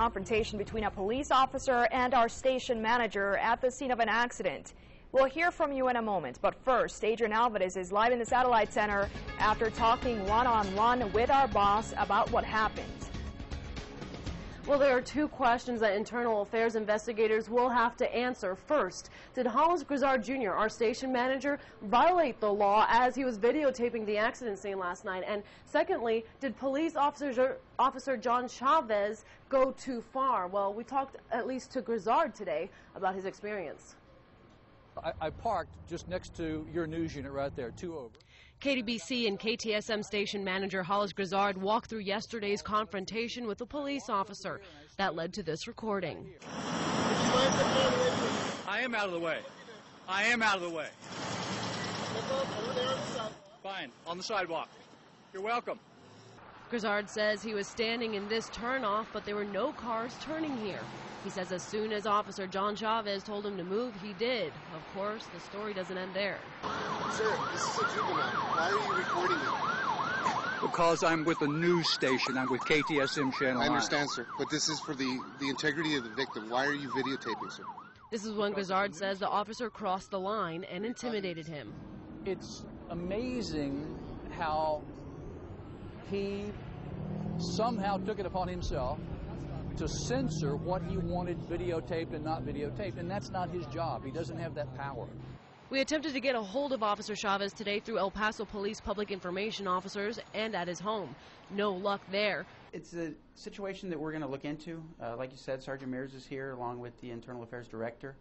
confrontation between a police officer and our station manager at the scene of an accident. We'll hear from you in a moment, but first, Adrian Alvarez is live in the Satellite Center after talking one-on-one with our boss about what happened. Well, there are two questions that internal affairs investigators will have to answer. First, did Hollis Grizzard Jr., our station manager, violate the law as he was videotaping the accident scene last night? And secondly, did police officer John Chavez go too far? Well, we talked at least to Grizzard today about his experience. I parked just next to your news unit right there, 2 over. KTBC and KTSM station manager Hollis Grizzard walked through yesterday's confrontation with a police officer. That led to this recording. I am out of the way. I am out of the way. Fine, on the sidewalk. You're welcome. Grizzard says he was standing in this turnoff, but there were no cars turning here. He says as soon as Officer John Chavez told him to move, he did. Of course, the story doesn't end there. Sir, this is a juvenile. Why are you recording me? Because I'm with a news station. I'm with KTSM Channel 9. I understand, sir, but this is for the integrity of the victim. Why are you videotaping, sir? This is when Grizzard says the officer crossed the line and intimidated him. It's amazing how he somehow took it upon himself to censor what he wanted videotaped and not videotaped, and that's not his job. He doesn't have that power. We attempted to get a hold of Officer Chavez today through El Paso Police public information officers and at his home. No luck there. It's a situation that we're going to look into. Like you said, Sergeant Mears is here along with the Internal Affairs Director.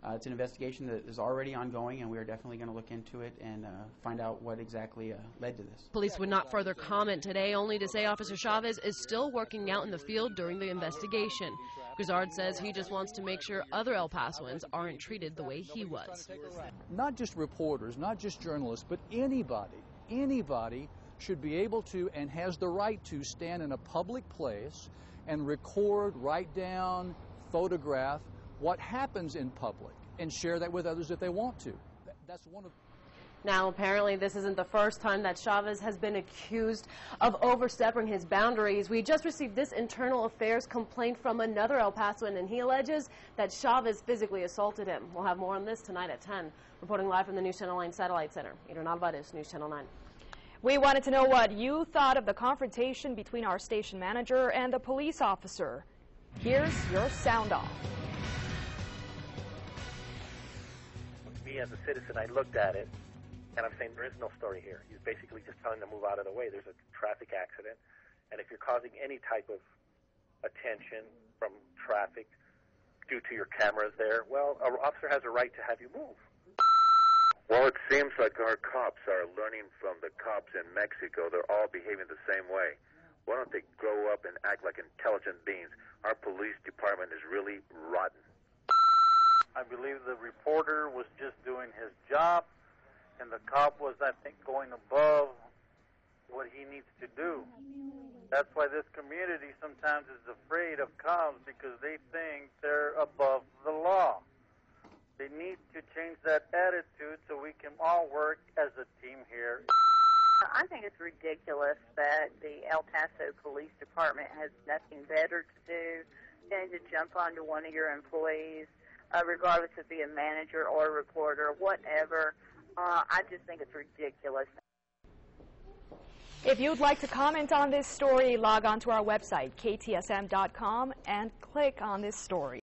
It's an investigation that is already ongoing, and we are definitely going to look into it and find out what exactly led to this. Police would not further comment today, only to say Officer Chavez is still working out in the field during the investigation. Grizzard says he just wants to make sure other El Pasoans aren't treated the way he was. Not just reporters, not just journalists, but anybody should be able to and has the right to stand in a public place and record, write down, photograph what happens in public and share that with others if they want to. That's one of. Now, apparently, this isn't the first time that Chavez has been accused of overstepping his boundaries. We just received this internal affairs complaint from another El Pasoan, and he alleges that Chavez physically assaulted him. We'll have more on this tonight at 10. Reporting live from the News Channel 9 Satellite Center, Adrian Alvarez, News Channel 9. We wanted to know what you thought of the confrontation between our station manager and the police officer. Here's your sound off. Me as a citizen, I looked at it, and I'm saying there is no story here. He's basically just telling them to move out of the way. There's a traffic accident, and if you're causing any type of attention from traffic due to your cameras there, well, an officer has a right to have you move. Well, it seems like our cops are learning from the cops in Mexico. They're all behaving the same way. Why don't they grow up and act like intelligent beings? Our police department is really rotten. I believe the reporter was just doing his job, and the cop was, I think, going above what he needs to do. That's why this community sometimes is afraid of cops, because they think they're above the law. They need to change that attitude so we can all work as a team here. I think it's ridiculous that the El Paso Police Department has nothing better to do than to jump onto one of your employees, regardless if be a manager or a reporter, whatever. I just think it's ridiculous. If you'd like to comment on this story, log on to our website, ktsm.com, and click on this story.